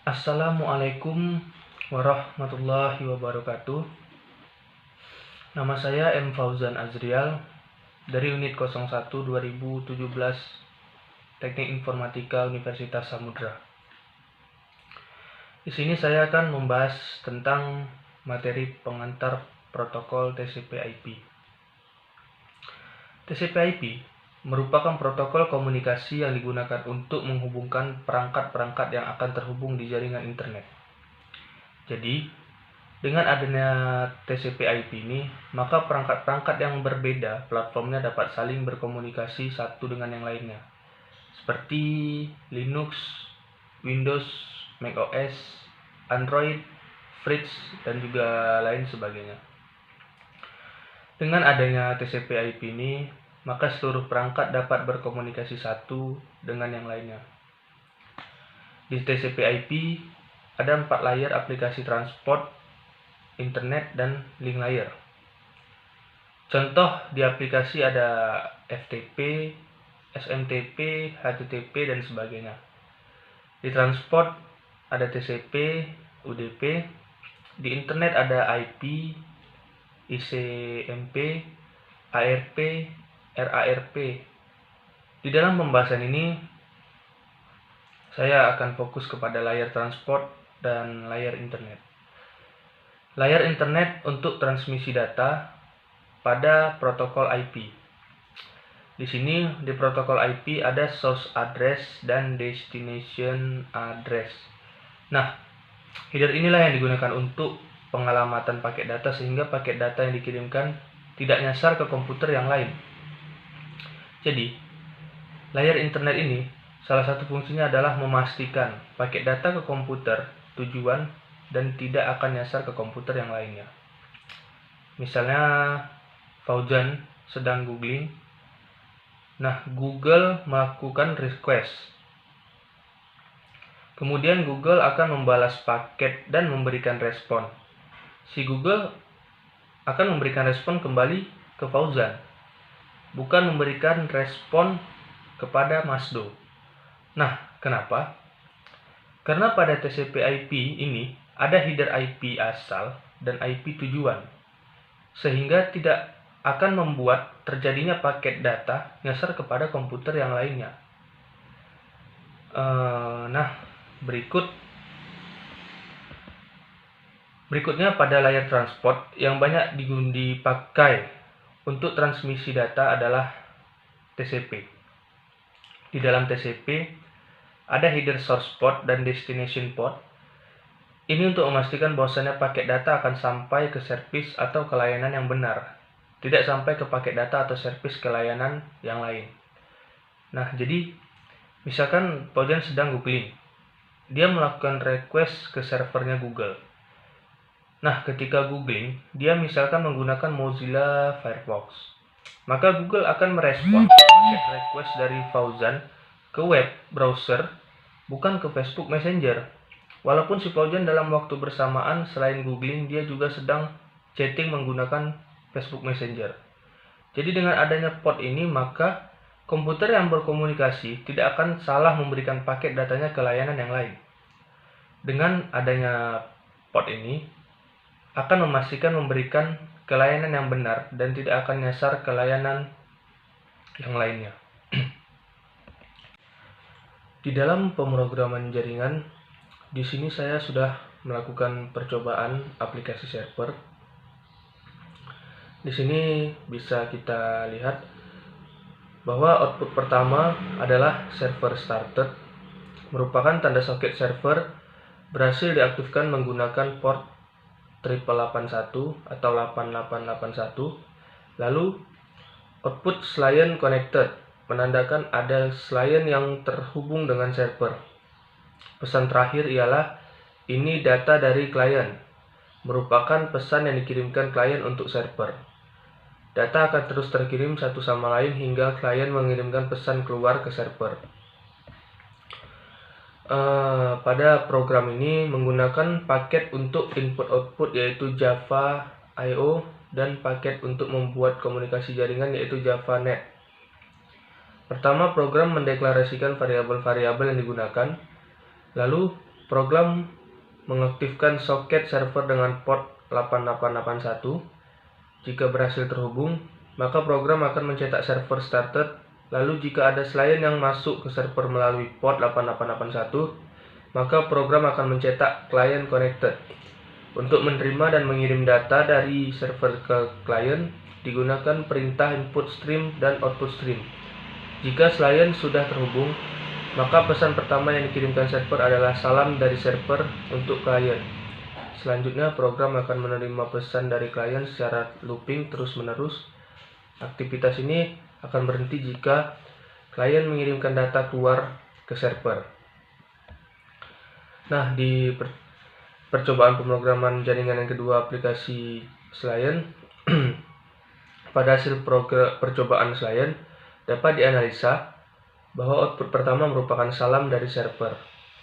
Assalamualaikum warahmatullahi wabarakatuh. Nama saya M. Fauzan Azrial dari Unit 01 2017 Teknik Informatika Universitas Samudra. Di sini saya akan membahas tentang materi pengantar protokol TCP/IP. TCP/IP merupakan protokol komunikasi yang digunakan untuk menghubungkan perangkat-perangkat yang akan terhubung di jaringan internet. Jadi, dengan adanya TCP/IP ini, maka perangkat-perangkat yang berbeda platformnya dapat saling berkomunikasi satu dengan yang lainnya, seperti Linux, Windows, macOS, Android, Fritz, dan juga lain sebagainya. Dengan adanya TCP/IP ini, maka seluruh perangkat dapat berkomunikasi satu dengan yang lainnya. Di TCP/IP ada 4 layer aplikasi transport, internet, dan link layer. Contoh di aplikasi ada FTP, SMTP, HTTP, dan sebagainya. Di transport ada TCP, UDP. Di internet ada IP, ICMP, ARP, RARP. Di dalam pembahasan ini, saya akan fokus kepada layar transport dan layar internet. Layar internet untuk transmisi data pada protokol IP. Di sini di protokol IP ada source address dan destination address. Nah, header inilah yang digunakan untuk pengalamatan paket data sehingga paket data yang dikirimkan tidak nyasar ke komputer yang lain. Jadi, layar internet ini salah satu fungsinya adalah memastikan paket data ke komputer tujuan dan tidak akan nyasar ke komputer yang lainnya. Misalnya, Fauzan sedang googling. Nah, Google melakukan request. Kemudian Google akan membalas paket dan memberikan respon. Si Google akan memberikan respon kembali ke Fauzan, bukan memberikan respon kepada Masdo. Nah, kenapa? Karena pada TCP/IP ini ada header IP asal dan IP tujuan, sehingga tidak akan membuat terjadinya paket data nyasar kepada komputer yang lainnya. Nah, berikutnya pada layar transport yang banyak dipakai untuk transmisi data adalah TCP. Di dalam TCP ada header source port dan destination port. Ini untuk memastikan bahwasannya paket data akan sampai ke servis atau ke layanan yang benar, tidak sampai ke paket data atau servis ke layanan yang lain. Nah, jadi misalkan Fauzan sedang googling, dia melakukan request ke servernya Google. Nah, ketika googling, dia misalkan menggunakan Mozilla Firefox, maka Google akan merespon paket request dari Fauzan ke web browser, bukan ke Facebook Messenger. Walaupun si Fauzan dalam waktu bersamaan selain googling, dia juga sedang chatting menggunakan Facebook Messenger. Jadi dengan adanya port ini, maka komputer yang berkomunikasi tidak akan salah memberikan paket datanya ke layanan yang lain. Dengan adanya port ini, akan memastikan memberikan ke layanan yang benar dan tidak akan nyasar ke layanan yang lainnya. Di dalam pemrograman jaringan, di sini saya sudah melakukan percobaan aplikasi server. Di sini bisa kita lihat bahwa output pertama adalah server started, merupakan tanda soket server berhasil diaktifkan menggunakan port 881 atau 8881. Lalu output client connected menandakan ada client yang terhubung dengan server. Pesan terakhir ialah ini data dari klien, merupakan pesan yang dikirimkan klien untuk server. Data akan terus terkirim satu sama lain hingga klien mengirimkan pesan keluar ke server. Pada program ini menggunakan paket untuk input-output yaitu Java I/O dan paket untuk membuat komunikasi jaringan yaitu JavaNet. Pertama, program mendeklarasikan variabel-variabel yang digunakan. Lalu program mengaktifkan soket server dengan port 8881. Jika berhasil terhubung, maka program akan mencetak server started. Lalu jika ada selain yang masuk ke server melalui port 8881, maka program akan mencetak client connected. Untuk menerima dan mengirim data dari server ke klien, digunakan perintah input stream dan output stream. Jika selain sudah terhubung, maka pesan pertama yang dikirimkan server adalah salam dari server untuk klien. Selanjutnya, program akan menerima pesan dari klien secara looping terus-menerus. Aktivitas ini akan berhenti jika klien mengirimkan data keluar ke server. Nah, di percobaan pemrograman jaringan yang kedua aplikasi Slian, pada hasil percobaan Slian dapat dianalisa bahwa output pertama merupakan salam dari server,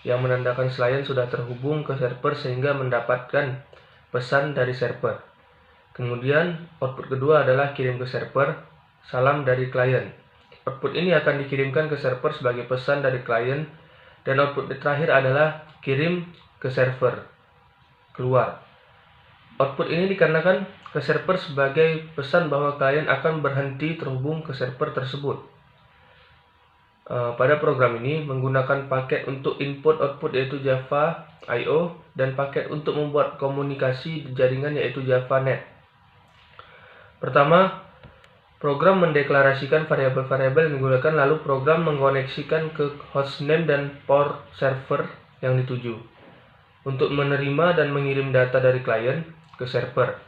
yang menandakan Slian sudah terhubung ke server sehingga mendapatkan pesan dari server. Kemudian, output kedua adalah kirim ke server, salam dari klien. Output ini akan dikirimkan ke server sebagai pesan dari klien, dan output terakhir adalah kirim ke server, keluar. Output ini dikarenakan ke server sebagai pesan bahwa klien akan berhenti terhubung ke server tersebut. Pada program ini menggunakan paket untuk input output yaitu Java I/O dan paket untuk membuat komunikasi jaringan yaitu JavaNet. Pertama, program mendeklarasikan variabel-variabel yang digunakan, lalu program mengoneksikan ke hostname dan port server yang dituju. Untuk menerima dan mengirim data dari klien ke server,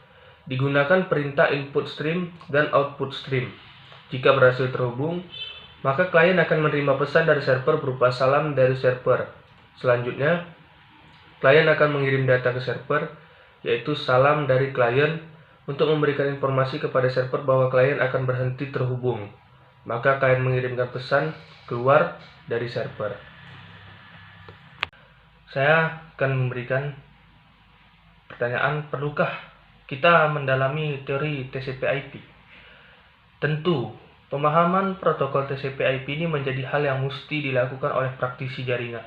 digunakan perintah input stream dan output stream. Jika berhasil terhubung, maka klien akan menerima pesan dari server berupa salam dari server. Selanjutnya, klien akan mengirim data ke server, yaitu salam dari klien, untuk memberikan informasi kepada server bahwa klien akan berhenti terhubung. Maka klien mengirimkan pesan keluar dari server. Saya akan memberikan pertanyaan, perlukah kita mendalami teori TCP/IP? Tentu, pemahaman protokol TCP/IP ini menjadi hal yang mesti dilakukan oleh praktisi jaringan.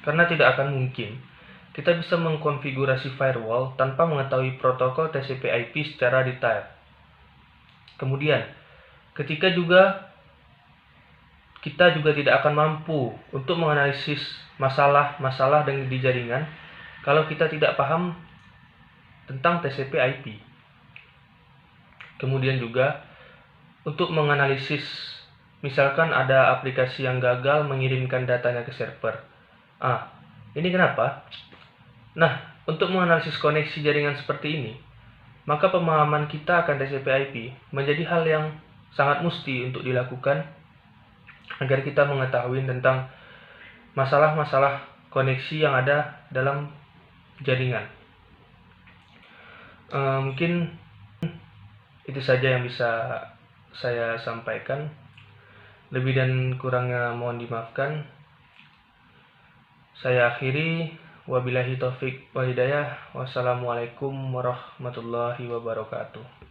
Karena tidak akan mungkin kita bisa mengkonfigurasi firewall tanpa mengetahui protokol TCP/IP secara detail. Kemudian, kita juga tidak akan mampu untuk menganalisis masalah-masalah di jaringan kalau kita tidak paham tentang TCP/IP. Kemudian juga, untuk menganalisis, misalkan ada aplikasi yang gagal mengirimkan datanya ke server. Ini kenapa? Nah, untuk menganalisis koneksi jaringan seperti ini, maka pemahaman kita akan TCP/IP menjadi hal yang sangat mesti untuk dilakukan agar kita mengetahui tentang masalah-masalah koneksi yang ada dalam jaringan. Mungkin itu saja yang bisa saya sampaikan. Lebih dan kurangnya mohon dimaafkan. Saya akhiri. Wabillahi taufik wal hidayah. Wassalamualaikum warahmatullahi wabarakatuh.